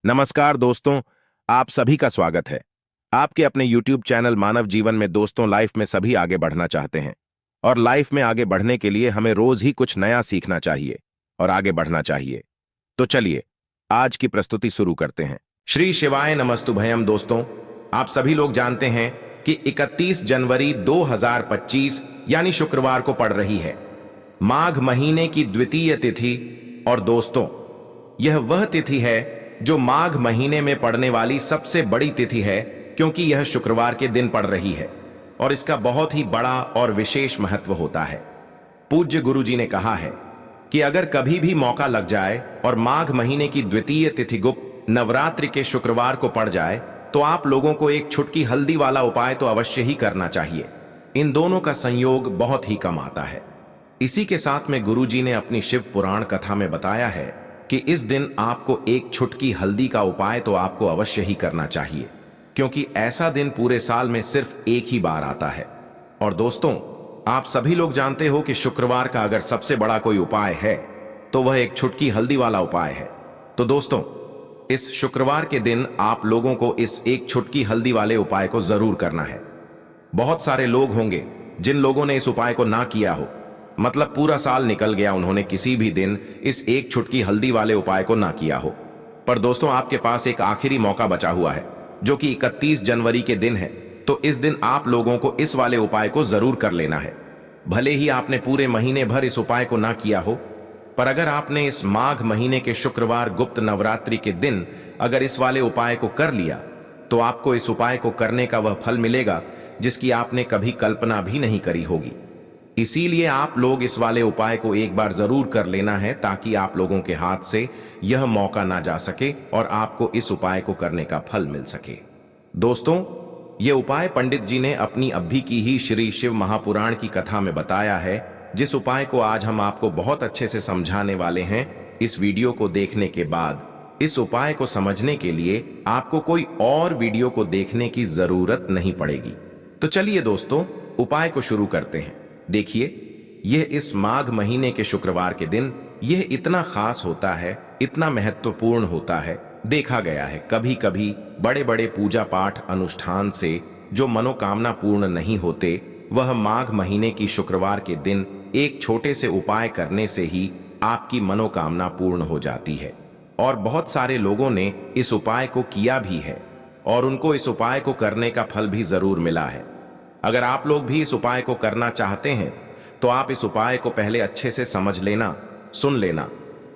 नमस्कार दोस्तों, आप सभी का स्वागत है। आपके अपने YouTube चैनल मानव जीवन में दोस्तों लाइफ में सभी आगे बढ़ना चाहते हैं और लाइफ में आगे बढ़ने के लिए हमें रोज ही कुछ नया सीखना चाहिए और आगे बढ़ना चाहिए। तो चलिए आज की प्रस्तुति शुरू करते हैं। श्री शिवाय नमस्तुभयम। दोस्तों, आप सभी लोग जानते हैं कि 31 जनवरी 2025 यानी शुक्रवार को पड़ रही है माघ महीने की द्वितीय तिथि। और दोस्तों, यह वह तिथि है जो माघ महीने में पड़ने वाली सबसे बड़ी तिथि है, क्योंकि यह शुक्रवार के दिन पड़ रही है और इसका बहुत ही बड़ा और विशेष महत्व होता है। पूज्य गुरु जी ने कहा है कि अगर कभी भी मौका लग जाए और माघ महीने की द्वितीय तिथि गुप्त नवरात्रि के शुक्रवार को पड़ जाए तो आप लोगों को एक छुटकी हल्दी वाला उपाय तो अवश्य ही करना चाहिए। इन दोनों का संयोग बहुत ही कम आता है। इसी के साथ में गुरु जी ने अपनी शिव पुराण कथा में बताया है कि इस दिन आपको एक छुटकी हल्दी का उपाय तो आपको अवश्य ही करना चाहिए, क्योंकि ऐसा दिन पूरे साल में सिर्फ एक ही बार आता है। और दोस्तों, आप सभी लोग जानते हो कि शुक्रवार का अगर सबसे बड़ा कोई उपाय है तो वह एक छुटकी हल्दी वाला उपाय है। तो दोस्तों, इस शुक्रवार के दिन आप लोगों को इस एक छुटकी हल्दी वाले उपाय को जरूर करना है। बहुत सारे लोग होंगे जिन लोगों ने इस उपाय को ना किया हो, मतलब पूरा साल निकल गया, उन्होंने किसी भी दिन इस एक छुटकी हल्दी वाले उपाय को ना किया हो। पर दोस्तों, आपके पास एक आखिरी मौका बचा हुआ है जो कि 31 जनवरी के दिन है। तो इस दिन आप लोगों को इस वाले उपाय को जरूर कर लेना है। भले ही आपने पूरे महीने भर इस उपाय को ना किया हो, पर अगर आपने इस माघ महीने के शुक्रवार गुप्त नवरात्रि के दिन अगर इस वाले उपाय को कर लिया तो आपको इस उपाय को करने का वह फल मिलेगा जिसकी आपने कभी कल्पना भी नहीं करी होगी। इसीलिए आप लोग इस वाले उपाय को एक बार जरूर कर लेना है, ताकि आप लोगों के हाथ से यह मौका ना जा सके और आपको इस उपाय को करने का फल मिल सके। दोस्तों, यह उपाय पंडित जी ने अपनी अभी की ही श्री शिव महापुराण की कथा में बताया है, जिस उपाय को आज हम आपको बहुत अच्छे से समझाने वाले हैं। इस वीडियो को देखने के बाद इस उपाय को समझने के लिए आपको कोई और वीडियो को देखने की जरूरत नहीं पड़ेगी। तो चलिए दोस्तों, उपाय को शुरू करते हैं। देखिए, यह इस माघ महीने के शुक्रवार के दिन यह इतना खास होता है, इतना महत्वपूर्ण होता है। देखा गया है कभी कभी बड़े बड़े पूजा पाठ अनुष्ठान से जो मनोकामना पूर्ण नहीं होते, वह माघ महीने की शुक्रवार के दिन एक छोटे से उपाय करने से ही आपकी मनोकामना पूर्ण हो जाती है। और बहुत सारे लोगों ने इस उपाय को किया भी है और उनको इस उपाय को करने का फल भी जरूर मिला है। अगर आप लोग भी इस उपाय को करना चाहते हैं तो आप इस उपाय को पहले अच्छे से समझ लेना, सुन लेना,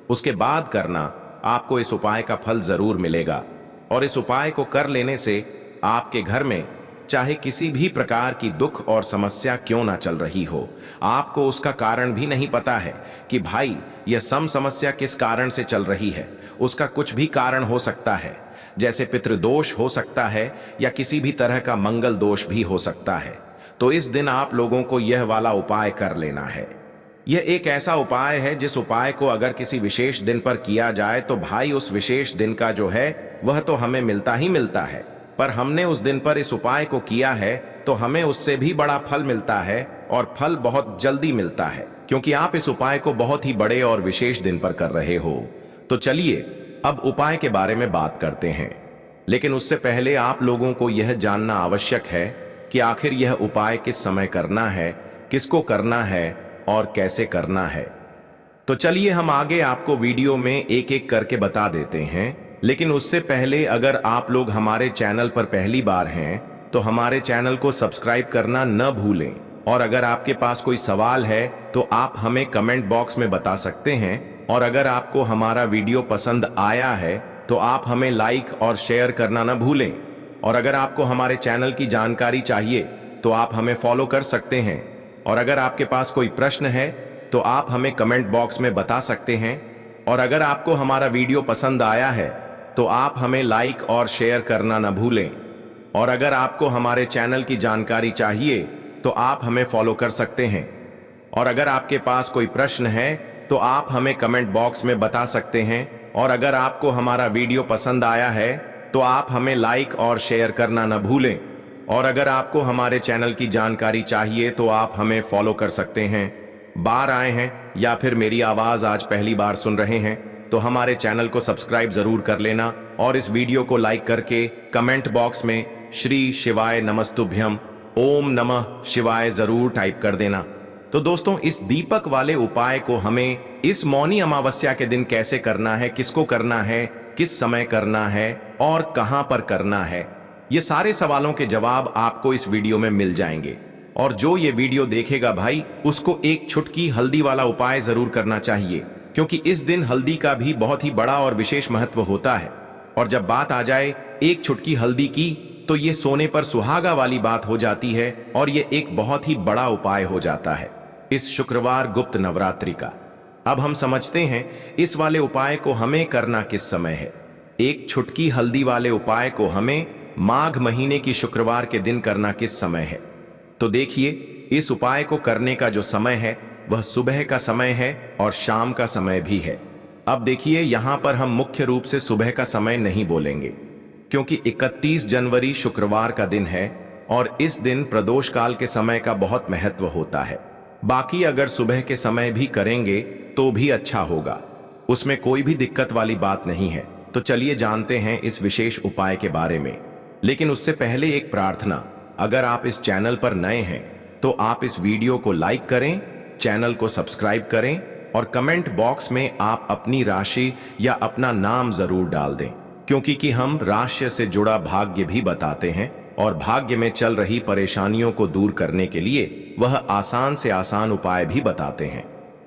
उसके बाद करना। आपको इस उपाय का फल जरूर मिलेगा। और इस उपाय को कर लेने से आपके घर में चाहे किसी भी प्रकार की दुख और समस्या क्यों ना चल रही हो, आपको उसका कारण भी नहीं पता है कि भाई यह समस्या किस कारण से चल रही है। उसका कुछ भी कारण हो सकता है, जैसे पितृदोष हो सकता है या किसी भी तरह का मंगल दोष भी हो सकता है। तो इस दिन आप लोगों को यह वाला उपाय कर लेना है। यह एक ऐसा उपाय है जिस उपाय को अगर किसी विशेष दिन पर किया जाए तो भाई उस विशेष दिन का जो है वह तो हमें मिलता ही मिलता है, पर हमने उस दिन पर इस उपाय को किया है तो हमें उससे भी बड़ा फल मिलता है, और फल बहुत जल्दी मिलता है, क्योंकि आप इस उपाय को बहुत ही बड़े और विशेष दिन पर कर रहे हो। तो चलिए अब उपाय के बारे में बात करते हैं, लेकिन उससे पहले आप लोगों को यह जानना आवश्यक है कि आखिर यह उपाय किस समय करना है, किसको करना है और कैसे करना है। तो चलिए हम आगे आपको वीडियो में एक एक करके बता देते हैं। लेकिन उससे पहले अगर आप लोग हमारे चैनल पर पहली बार हैं तो हमारे चैनल को सब्सक्राइब करना न भूलें। और अगर आपके पास कोई सवाल है तो आप हमें कमेंट बॉक्स में बता सकते हैं। और अगर आपको हमारा वीडियो पसंद आया है तो आप हमें लाइक और शेयर करना न भूलें। और अगर आपको हमारे चैनल की जानकारी चाहिए तो आप हमें फॉलो कर सकते हैं। और अगर आपके पास कोई प्रश्न है तो आप हमें कमेंट बॉक्स में बता सकते हैं। और अगर आपको हमारा वीडियो पसंद आया है तो आप हमें लाइक और शेयर करना न भूलें। और अगर आपको हमारे चैनल की जानकारी चाहिए तो आप हमें फॉलो कर सकते हैं। और अगर आपके पास कोई प्रश्न है तो आप हमें कमेंट बॉक्स में बता सकते हैं। और अगर आपको हमारा वीडियो पसंद आया है तो आप हमें लाइक और शेयर करना न भूलें। और अगर आपको हमारे चैनल की जानकारी चाहिए तो आप हमें फॉलो कर सकते हैं। बार आए हैं या फिर मेरी आवाज आज पहली बार सुन रहे हैं तो हमारे चैनल को सब्सक्राइब जरूर कर लेना और इस वीडियो को लाइक करके कमेंट बॉक्स में श्री शिवाय नमस्तुभ्यम ओम नमः शिवाय जरूर टाइप कर देना। तो दोस्तों, इस दीपक वाले उपाय को हमें इस मौनी अमावस्या के दिन कैसे करना है, किसको करना है, किस समय करना है और कहां पर करना है, ये सारे सवालों के जवाब आपको इस वीडियो में मिल जाएंगे। और जो ये वीडियो देखेगा भाई, उसको एक चुटकी हल्दी वाला उपाय जरूर करना चाहिए, क्योंकि इस दिन हल्दी का भी बहुत ही बड़ा और विशेष महत्व होता है। और जब बात आ जाए एक चुटकी हल्दी की, तो ये सोने पर सुहागा वाली बात हो जाती है और ये एक बहुत ही बड़ा उपाय हो जाता है इस शुक्रवार गुप्त नवरात्रि का। अब हम समझते हैं इस वाले उपाय को हमें करना किस समय है। एक चुटकी हल्दी वाले उपाय को हमें माघ महीने की शुक्रवार के दिन करना किस समय है। तो देखिए, इस उपाय को करने का जो समय है वह सुबह का समय है और शाम का समय भी है। अब देखिए, यहां पर हम मुख्य रूप से सुबह का समय नहीं बोलेंगे, क्योंकि 31 जनवरी शुक्रवार का दिन है और इस दिन प्रदोष काल के समय का बहुत महत्व होता है। बाकी अगर सुबह के समय भी करेंगे तो भी अच्छा होगा, उसमें कोई भी दिक्कत वाली बात नहीं है। तो चलिए जानते हैं इस विशेष उपाय के बारे में। लेकिन उससे पहले एक प्रार्थना, अगर आप इस चैनल पर नए हैं तो आप इस वीडियो को लाइक करें, चैनल को सब्सक्राइब करें और कमेंट बॉक्स में आप अपनी राशि या अपना नाम जरूर डाल दें, क्योंकि हम राशि से जुड़ा भाग्य भी बताते हैं और भाग्य में चल रही परेशानियों को दूर करने के लिए वह आसान से आसान उपाय भी बताते हैं।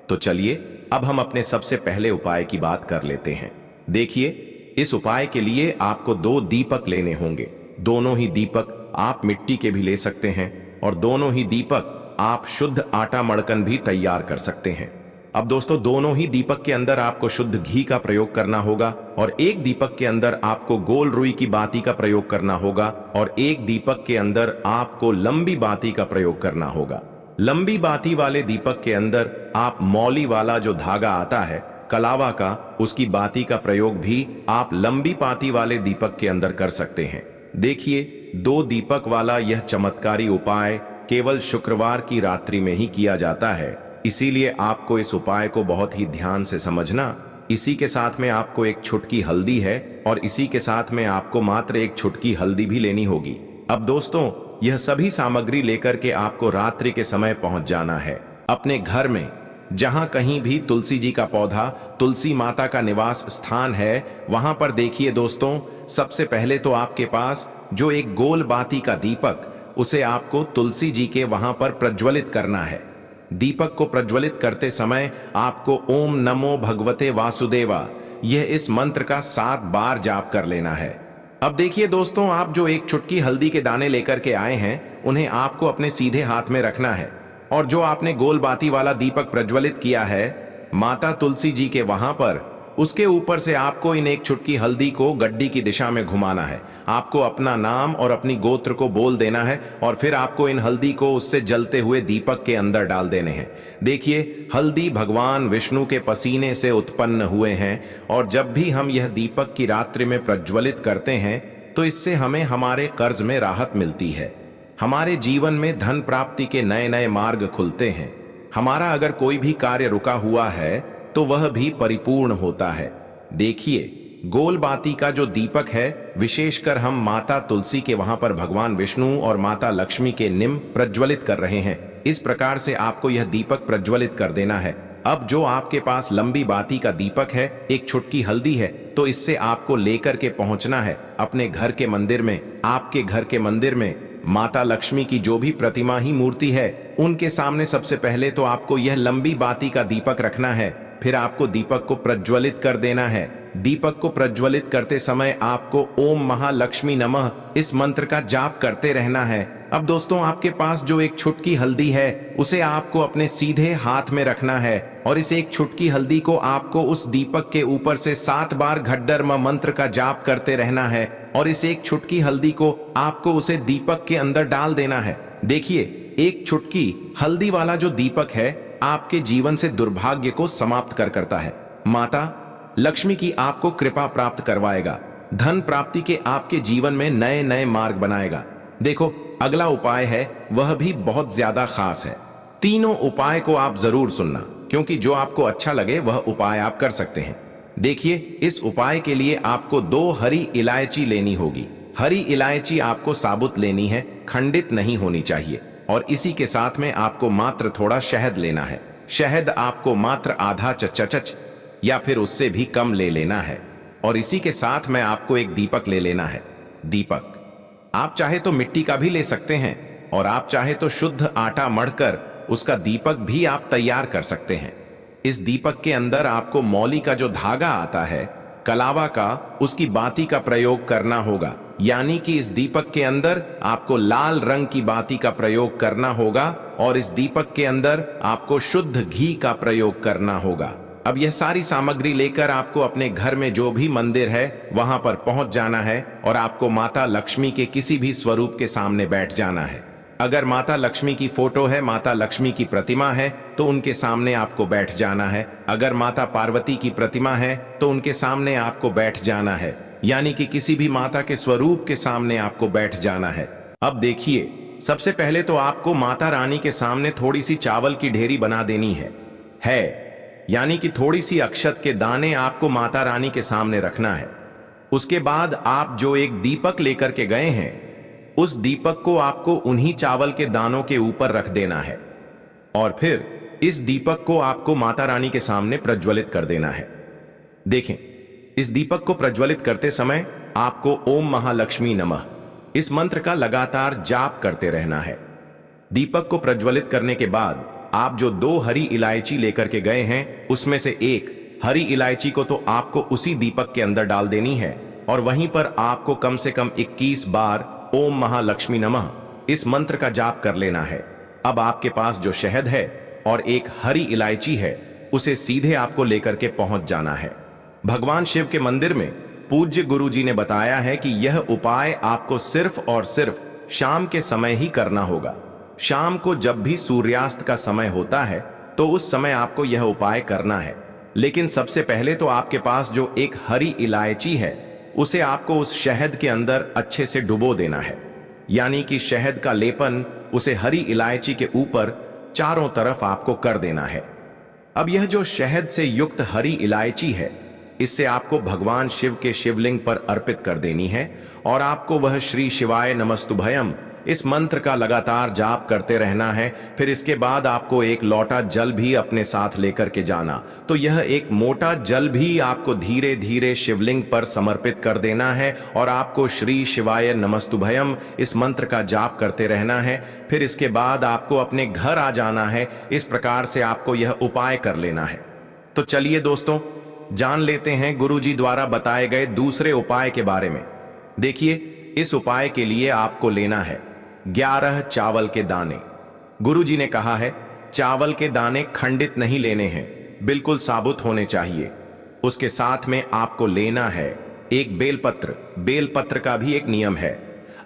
तो चलिए अब हम अपने सबसे पहले उपाय की बात कर लेते हैं। देखिए, इस उपाय के लिए आपको 2 दीपक लेने होंगे। दोनों ही दीपक आप मिट्टी के भी ले सकते हैं और दोनों ही दीपक आप शुद्ध आटा मड़कन भी तैयार कर सकते हैं। अब दोस्तों, दोनों ही दीपक के अंदर आपको शुद्ध घी का प्रयोग करना होगा और एक दीपक के अंदर आपको गोल रुई की बाती का प्रयोग करना होगा और एक दीपक के अंदर आपको लंबी बाती का प्रयोग करना होगा। लंबी बाती वाले दीपक के अंदर आप मौली वाला जो धागा आता है कलावा का, उसकी बाती का प्रयोग भी आप लंबी बाती वाले दीपक के अंदर कर सकते हैं। देखिए, 2 दीपक वाला यह चमत्कारी उपाय केवल शुक्रवार की रात्रि में ही किया जाता है, इसीलिए आपको इस उपाय को बहुत ही ध्यान से समझना। इसी के साथ में आपको एक चुटकी हल्दी है और इसी के साथ में आपको मात्र एक चुटकी हल्दी भी लेनी होगी। अब दोस्तों, यह सभी सामग्री लेकर के आपको रात्रि के समय पहुंच जाना है अपने घर में, जहां कहीं भी तुलसी जी का पौधा, तुलसी माता का निवास स्थान है, वहां पर देखिए दोस्तों, सबसे पहले तो आपके पास जो एक गोल बाती का दीपक, उसे आपको तुलसी जी के वहां पर प्रज्वलित करना है। दीपक को प्रज्वलित करते समय आपको ओम नमो भगवते वासुदेवा, यह इस मंत्र का 7 बार जाप कर लेना है। अब देखिए दोस्तों, आप जो एक चुटकी हल्दी के दाने लेकर के आए हैं, उन्हें आपको अपने सीधे हाथ में रखना है और जो आपने गोल बाती वाला दीपक प्रज्वलित किया है माता तुलसी जी के वहां पर, उसके ऊपर से आपको इन एक चुटकी हल्दी को गड्डी की दिशा में घुमाना है। आपको अपना नाम और अपनी गोत्र को बोल देना है और फिर आपको इन हल्दी को उससे जलते हुए दीपक के अंदर डाल देने हैं। देखिए, हल्दी भगवान विष्णु के पसीने से उत्पन्न हुए हैं और जब भी हम यह दीपक की रात्रि में प्रज्वलित करते हैं तो इससे हमें हमारे कर्ज में राहत मिलती है, हमारे जीवन में धन प्राप्ति के नए नए मार्ग खुलते हैं, हमारा अगर कोई भी कार्य रुका हुआ है तो वह भी परिपूर्ण होता है। देखिए, गोल बाती का जो दीपक है, विशेषकर हम माता तुलसी के वहां पर भगवान विष्णु और माता लक्ष्मी के निम प्रज्वलित कर रहे हैं। इस प्रकार से आपको यह दीपक प्रज्वलित कर देना है। अब जो आपके पास लंबी बाती का दीपक है, एक चुटकी हल्दी है, तो इससे आपको लेकर के पहुंचना है अपने घर के मंदिर में। आपके घर के मंदिर में माता लक्ष्मी की जो भी प्रतिमा ही मूर्ति है, उनके सामने सबसे पहले तो आपको यह लंबी बाती का दीपक रखना है। फिर आपको दीपक को प्रज्वलित कर देना है। दीपक को प्रज्वलित करते समय आपको ओम महालक्ष्मी नमः इस मंत्र का जाप करते रहना है। अब दोस्तों, आपके पास जो एक चुटकी हल्दी है, उसे आपको अपने सीधे हाथ में रखना है और इस एक चुटकी हल्दी को आपको उस दीपक के ऊपर से 7 बार घड्डर मंत्र का जाप करते रहना है और इस एक चुटकी हल्दी को आपको उसे दीपक के अंदर डाल देना है। देखिए, एक चुटकी हल्दी वाला जो दीपक है आपके जीवन से दुर्भाग्य को समाप्त करता है। माता लक्ष्मी की आपको कृपा प्राप्त करवाएगा, धन प्राप्ति के आपके जीवन में नए नए मार्ग बनाएगा। देखो, अगला उपाय है वह भी बहुत ज्यादा खास है। तीनों उपाय को आप जरूर सुनना, क्योंकि जो आपको अच्छा लगे वह उपाय आप कर सकते हैं। देखिए, इस उपाय के लिए आपको 2 हरी इलायची लेनी होगी। हरी इलायची आपको साबुत लेनी है, खंडित नहीं होनी चाहिए। और इसी के साथ में आपको मात्र थोड़ा शहद लेना है। शहद आपको मात्र आधा चचच या फिर उससे भी कम ले लेना है। और इसी के साथ में आपको एक दीपक ले लेना है। दीपक आप चाहे तो मिट्टी का भी ले सकते हैं, और आप चाहे तो शुद्ध आटा मढ़कर उसका दीपक भी आप तैयार कर सकते हैं। इस दीपक के अंदर आपको मौली का जो धागा आता है, कलावा का, उसकी बाती का प्रयोग करना होगा। यानी कि इस दीपक के अंदर आपको लाल रंग की बाती का प्रयोग करना होगा, और इस दीपक के अंदर आपको शुद्ध घी का प्रयोग करना होगा। अब यह सारी सामग्री लेकर आपको अपने घर में जो भी मंदिर है वहां पर पहुंच जाना है, और आपको माता लक्ष्मी के किसी भी स्वरूप के सामने बैठ जाना है। अगर माता लक्ष्मी की फोटो है, माता लक्ष्मी की प्रतिमा है, तो उनके सामने आपको बैठ जाना है। अगर माता पार्वती की प्रतिमा है तो उनके सामने आपको बैठ जाना है। यानी कि किसी भी माता के स्वरूप के सामने आपको बैठ जाना है। अब देखिए, सबसे पहले तो आपको माता रानी के सामने थोड़ी सी चावल की ढेरी बना देनी है। यानी कि थोड़ी सी अक्षत के दाने आपको माता रानी के सामने रखना है। उसके बाद आप जो एक दीपक लेकर के गए हैं, उस दीपक को आपको उन्हीं चावल के दानों के ऊपर रख देना है, और फिर इस दीपक को आपको माता रानी के सामने प्रज्वलित कर देना है। देखें, इस दीपक को प्रज्वलित करते समय आपको ओम महालक्ष्मी नमः इस मंत्र का लगातार जाप करते रहना है। दीपक को प्रज्वलित करने के बाद आप जो 2 हरी इलायची लेकर के गए हैं, उसमें से एक हरी इलायची को तो आपको उसी दीपक के अंदर डाल देनी है, और वहीं पर आपको कम से कम 21 बार ओम महालक्ष्मी नमः इस मंत्र का जाप कर लेना है। अब आपके पास जो शहद है और एक हरी इलायची है, उसे सीधे आपको लेकर के पहुंच जाना है। भगवान शिव के मंदिर में पूज्य गुरु जी ने बताया है कि यह उपाय आपको सिर्फ और सिर्फ शाम के समय ही करना होगा। शाम को जब भी सूर्यास्त का समय होता है तो उस समय आपको यह उपाय करना है। लेकिन सबसे पहले तो आपके पास जो एक हरी इलायची है, उसे आपको उस शहद के अंदर अच्छे से डुबो देना है। यानी कि शहद का लेपन उसे हरी इलायची के ऊपर चारों तरफ आपको कर देना है। अब यह जो शहद से युक्त हरी इलायची है, इससे आपको भगवान शिव के शिवलिंग पर अर्पित कर देनी है, और आपको वह श्री शिवाय नमस्तुभयम इस मंत्र का लगातार जाप करते रहना है। फिर इसके बाद आपको एक लोटा जल भी अपने साथ लेकर के जाना। तो यह एक मोटा जल भी आपको धीरे धीरे शिवलिंग पर समर्पित कर देना है, और आपको श्री शिवाय नमस्तुभयम इस मंत्र का जाप करते रहना है। फिर इसके बाद आपको अपने घर आ जाना है। इस प्रकार से आपको यह उपाय कर लेना है। तो चलिए दोस्तों, जान लेते हैं गुरुजी द्वारा बताए गए दूसरे उपाय के बारे में। देखिए, इस उपाय के लिए आपको लेना है 11 चावल के दाने। गुरुजी ने कहा है, चावल के दाने खंडित नहीं लेने हैं, बिल्कुल साबुत होने चाहिए। उसके साथ में आपको लेना है एक बेलपत्र। बेलपत्र का भी एक नियम है,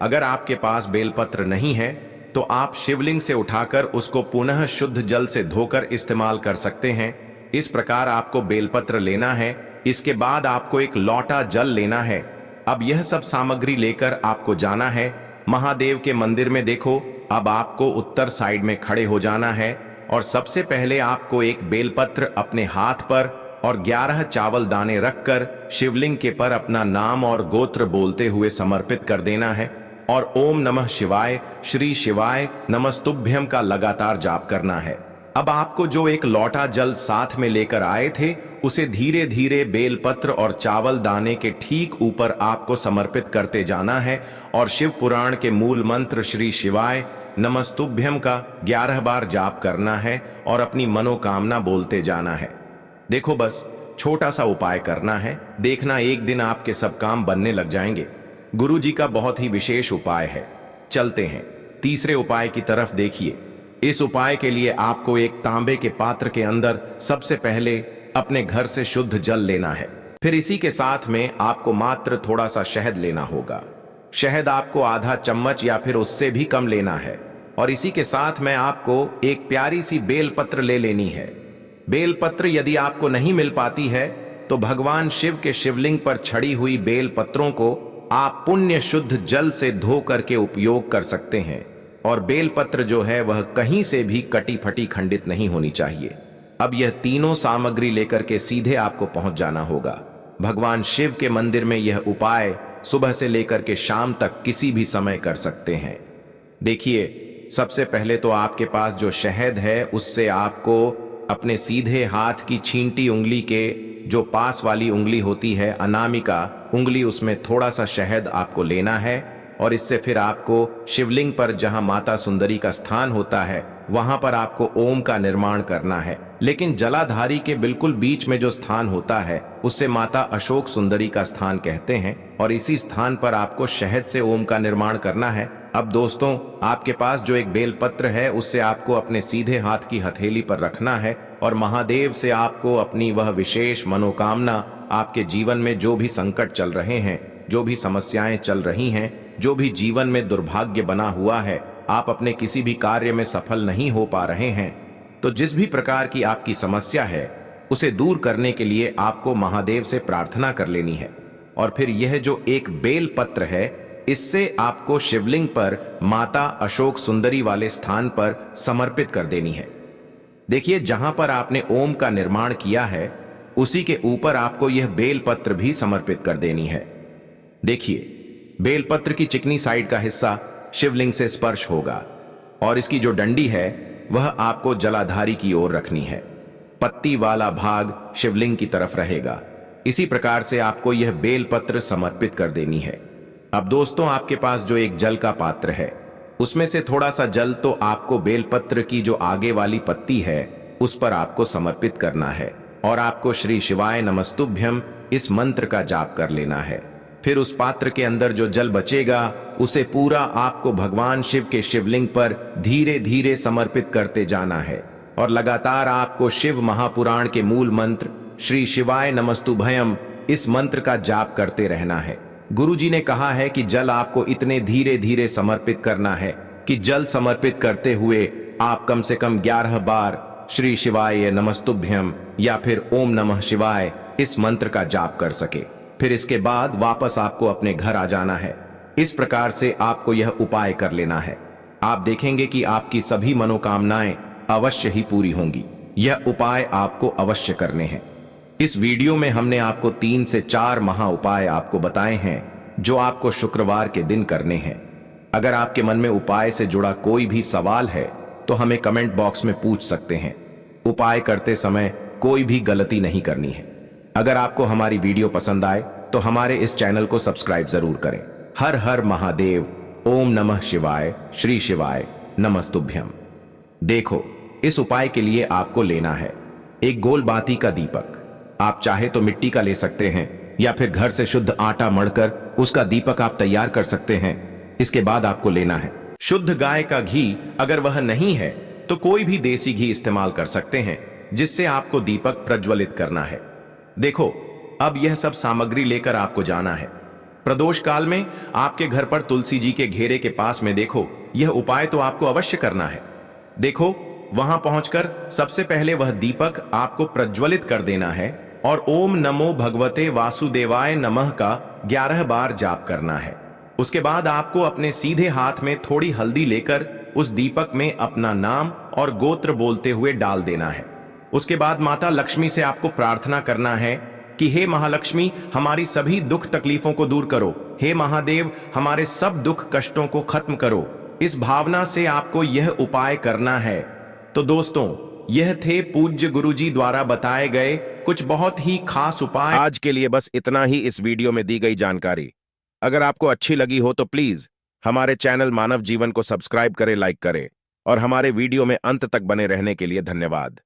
अगर आपके पास बेलपत्र नहीं है तो आप शिवलिंग से उठाकर उसको पुनः शुद्ध जल से धोकर इस्तेमाल कर सकते हैं। इस प्रकार आपको बेलपत्र लेना है। इसके बाद आपको एक लोटा जल लेना है। अब यह सब सामग्री लेकर आपको जाना है महादेव के मंदिर में। देखो, अब आपको उत्तर साइड में खड़े हो जाना है, और सबसे पहले आपको एक बेलपत्र अपने हाथ पर और 11 चावल दाने रखकर शिवलिंग के पर अपना नाम और गोत्र बोलते हुए समर्पित कर देना है, और ओम नमः शिवाय, श्री शिवाय नमस्तुभ्यम का लगातार जाप करना है। अब आपको जो एक लोटा जल साथ में लेकर आए थे, उसे धीरे धीरे बेलपत्र और चावल दाने के ठीक ऊपर आपको समर्पित करते जाना है, और शिव पुराण के मूल मंत्र श्री शिवाय नमस्तुभ्यम का 11 बार जाप करना है, और अपनी मनोकामना बोलते जाना है। देखो, बस छोटा सा उपाय करना है, देखना एक दिन आपके सब काम बनने लग जाएंगे। गुरुजी का बहुत ही विशेष उपाय है। चलते हैं तीसरे उपाय की तरफ। देखिए, इस उपाय के लिए आपको एक तांबे के पात्र के अंदर सबसे पहले अपने घर से शुद्ध जल लेना है। फिर इसी के साथ में आपको मात्र थोड़ा सा शहद लेना होगा। शहद आपको आधा चम्मच या फिर उससे भी कम लेना है, और इसी के साथ में आपको एक प्यारी सी बेलपत्र ले लेनी है। बेलपत्र यदि आपको नहीं मिल पाती है तो भगवान शिव के शिवलिंग पर छड़ी हुई बेलपत्रों को आप पुण्य शुद्ध जल से धो करके उपयोग कर सकते हैं। और बेलपत्र जो है वह कहीं से भी कटी फटी खंडित नहीं होनी चाहिए। अब यह तीनों सामग्री लेकर के सीधे आपको पहुंच जाना होगा भगवान शिव के मंदिर में। यह उपाय सुबह से लेकर के शाम तक किसी भी समय कर सकते हैं। देखिए, सबसे पहले तो आपके पास जो शहद है उससे आपको अपने सीधे हाथ की छींटी उंगली के जो पास वाली उंगली होती है, अनामिका उंगली, उसमें थोड़ा सा शहद आपको लेना है और इससे फिर आपको शिवलिंग पर जहां माता सुंदरी का स्थान होता है वहां पर आपको ओम का निर्माण करना है। लेकिन जलाधारी के बिल्कुल बीच में जो स्थान होता है उससे माता अशोक सुंदरी का स्थान कहते हैं और इसी स्थान पर आपको शहद से ओम का निर्माण करना है। अब दोस्तों, आपके पास जो एक बेलपत्र है उससे आपको अपने सीधे हाथ की हथेली पर रखना है और महादेव से आपको अपनी वह विशेष मनोकामना, आपके जीवन में जो भी संकट चल रहे हैं, जो भी समस्याएं चल रही हैं, जो भी जीवन में दुर्भाग्य बना हुआ है, आप अपने किसी भी कार्य में सफल नहीं हो पा रहे हैं, तो जिस भी प्रकार की आपकी समस्या है उसे दूर करने के लिए आपको महादेव से प्रार्थना कर लेनी है। और फिर यह जो एक बेल पत्र है इससे आपको शिवलिंग पर माता अशोक सुंदरी वाले स्थान पर समर्पित कर देनी है। देखिए, जहां पर आपने ओम का निर्माण किया है उसी के ऊपर आपको यह बेल पत्र भी समर्पित कर देनी है। देखिए, बेलपत्र की चिकनी साइड का हिस्सा शिवलिंग से स्पर्श होगा और इसकी जो डंडी है वह आपको जलाधारी की ओर रखनी है। पत्ती वाला भाग शिवलिंग की तरफ रहेगा। इसी प्रकार से आपको यह बेलपत्र समर्पित कर देनी है। अब दोस्तों, आपके पास जो एक जल का पात्र है उसमें से थोड़ा सा जल तो आपको बेलपत्र की जो आगे वाली पत्ती है उस पर आपको समर्पित करना है और आपको श्री शिवाय नमस्तुभ्यम इस मंत्र का जाप कर लेना है। फिर उस पात्र के अंदर जो जल बचेगा उसे पूरा आपको भगवान शिव के शिवलिंग पर धीरे धीरे समर्पित करते जाना है और लगातार आपको शिव महापुराण के मूल मंत्र श्री शिवाय नमस्तुभयम इस मंत्र का जाप करते रहना है। गुरुजी ने कहा है कि जल आपको इतने धीरे धीरे समर्पित करना है कि जल समर्पित करते हुए आप कम से कम 11 बार श्री शिवाय नमस्तुभ्यम या फिर ओम नमः शिवाय इस मंत्र का जाप कर सके। फिर इसके बाद वापस आपको अपने घर आ जाना है। इस प्रकार से आपको यह उपाय कर लेना है। आप देखेंगे कि आपकी सभी मनोकामनाएं अवश्य ही पूरी होंगी। यह उपाय आपको अवश्य करने हैं। इस वीडियो में हमने आपको 3 से 4 महा उपाय आपको बताए हैं जो आपको शुक्रवार के दिन करने हैं। अगर आपके मन में उपाय से जुड़ा कोई भी सवाल है तो हमें कमेंट बॉक्स में पूछ सकते हैं। उपाय करते समय कोई भी गलती नहीं करनी है। अगर आपको हमारी वीडियो पसंद आए तो हमारे इस चैनल को सब्सक्राइब जरूर करें। हर हर महादेव, ओम नमः शिवाय, श्री शिवाय नमस्तुभ्यम। देखो, इस उपाय के लिए आपको लेना है एक गोल बाती का दीपक। आप चाहे तो मिट्टी का ले सकते हैं या फिर घर से शुद्ध आटा मढ़कर उसका दीपक आप तैयार कर सकते हैं। इसके बाद आपको लेना है शुद्ध गाय का घी। अगर वह नहीं है तो कोई भी देसी घी इस्तेमाल कर सकते हैं जिससे आपको दीपक प्रज्वलित करना है। देखो, अब यह सब सामग्री लेकर आपको जाना है। प्रदोष काल में आपके घर पर तुलसी जी के घेरे के पास में देखो, यह उपाय तो आपको अवश्य करना है। देखो, वहां पहुंचकर सबसे पहले वह दीपक आपको प्रज्वलित कर देना है और ओम नमो भगवते वासुदेवाय नमः का 11 बार जाप करना है। उसके बाद आपको अपने सीधे हाथ में थोड़ी हल्दी लेकर उस दीपक में अपना नाम और गोत्र बोलते हुए डाल देना है। उसके बाद माता लक्ष्मी से आपको प्रार्थना करना है कि हे महालक्ष्मी, हमारी सभी दुख तकलीफों को दूर करो। हे महादेव, हमारे सब दुख कष्टों को खत्म करो। इस भावना से आपको यह उपाय करना है। तो दोस्तों, यह थे पूज्य गुरुजी द्वारा बताए गए कुछ बहुत ही खास उपाय। आज के लिए बस इतना ही इस वीडियो में दी गई जानकारी। अगर आपको अच्छी लगी हो तो प्लीज हमारे चैनल मानव जीवन को सब्सक्राइब करें, लाइक करें और हमारे वीडियो में अंत तक बने रहने के लिए धन्यवाद।